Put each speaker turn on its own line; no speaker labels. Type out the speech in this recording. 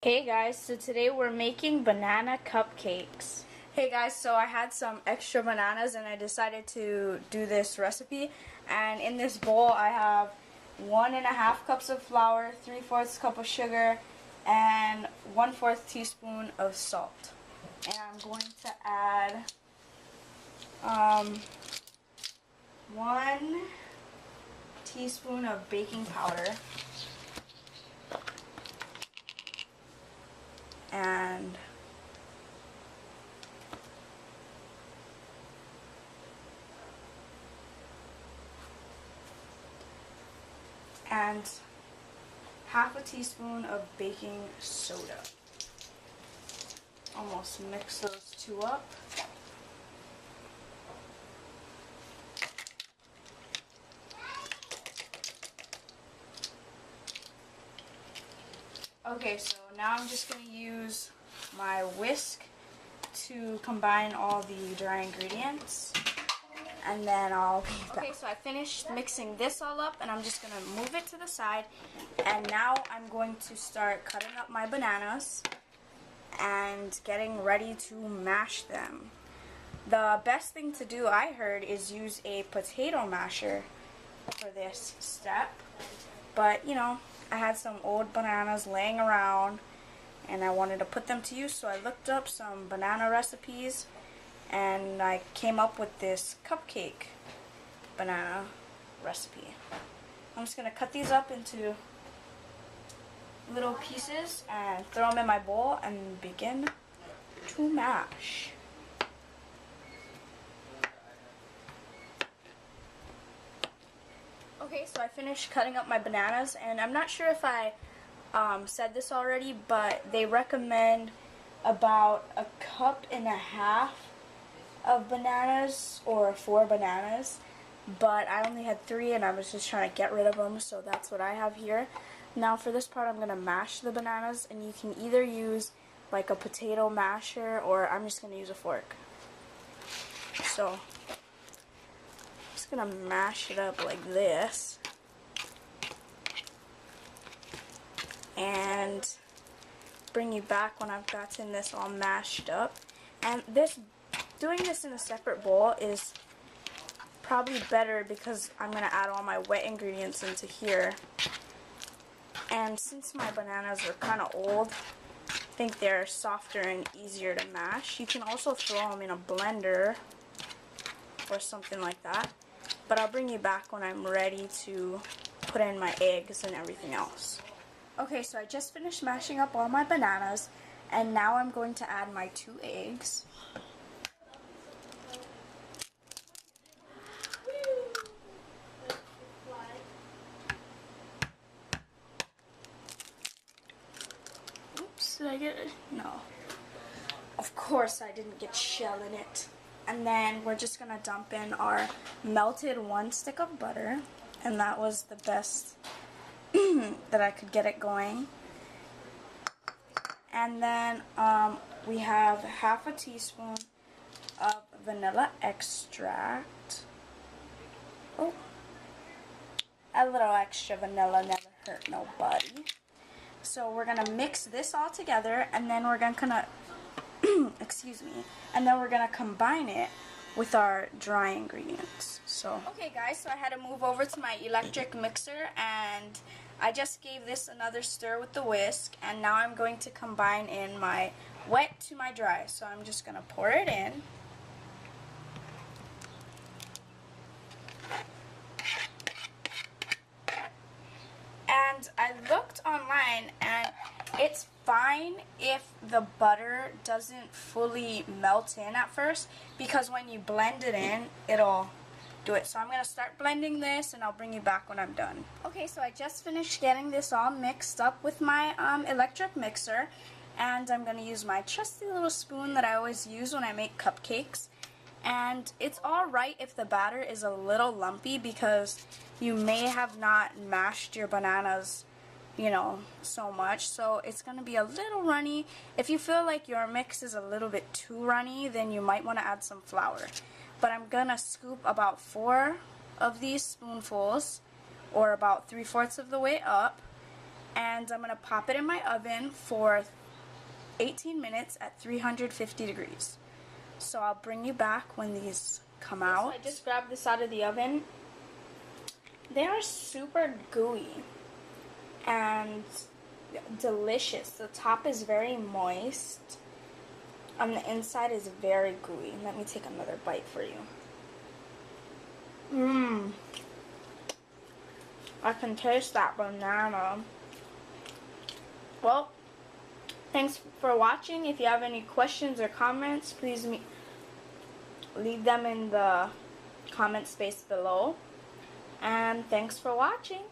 Hey guys, so today we're making banana cupcakes.
Hey guys, so I had some extra bananas and I decided to do this recipe. And in this bowl I have 1.5 cups of flour, 3/4 cup of sugar, and 1/4 teaspoon of salt. And I'm going to add 1 teaspoon of baking powder and half a teaspoon of baking soda. Almost mix those two up. Okay, so now I'm just going to use my whisk to combine all the dry ingredients, and then I'll be back. Okay, so I finished mixing this all up, and I'm just going to move it to the side, and now I'm going to start cutting up my bananas and getting ready to mash them. The best thing to do, I heard, is use a potato masher for this step, but you know, I had some old bananas laying around and I wanted to put them to use, so I looked up some banana recipes and I came up with this cupcake banana recipe. I'm just going to cut these up into little pieces and throw them in my bowl and begin to mash. Okay, so I finished cutting up my bananas, and I'm not sure if I said this already, but they recommend about 1.5 cups of bananas, or 4 bananas, but I only had 3 and I was just trying to get rid of them, so that's what I have here. Now for this part I'm going to mash the bananas, and you can either use like a potato masher, or I'm just going to use a fork. So gonna mash it up like this and bring you back when I've gotten this all mashed up. And doing this in a separate bowl is probably better because I'm gonna add all my wet ingredients into here, and since my bananas are kind of old, I think they're softer and easier to mash. You can also throw them in a blender or something like that. But I'll bring you back when I'm ready to put in my eggs and everything else. Okay, so I just finished mashing up all my bananas, and now I'm going to add my 2 eggs. Oops, did I get it? No. Of course I didn't get shell in it. And then we're just going to dump in our melted 1 stick of butter, and that was the best that I could get it going. And then we have half a teaspoon of vanilla extract. Oh, a little extra vanilla never hurt nobody. So we're going to mix this all together, and then we're going to excuse me, and then we're gonna combine it with our dry ingredients. So okay guys, so I had to move over to my electric mixer, and I just gave this another stir with the whisk, and now I'm going to combine in my wet to my dry. So I'm just gonna pour it in. And I looked online, and it's fine if the butter doesn't fully melt in at first, because when you blend it in, it'll do it. So I'm going to start blending this, and I'll bring you back when I'm done. Okay, so I just finished getting this all mixed up with my electric mixer, and I'm going to use my trusty little spoon that I always use when I make cupcakes. And it's alright if the batter is a little lumpy, because you may have not mashed your bananas, you know, so much, so it's going to be a little runny. If you feel like your mix is a little bit too runny, then you might want to add some flour. But I'm going to scoop about 4 of these spoonfuls, or about 3/4 of the way up, and I'm going to pop it in my oven for 18 minutes at 350 degrees. So I'll bring you back when these come out.
So I just grabbed this out of the oven. They are super gooey and delicious. The top is very moist and the inside is very gooey. Let me take another bite for you. I can taste that banana. Well, thanks for watching. If you have any questions or comments, please leave them in the comment space below. And thanks for watching.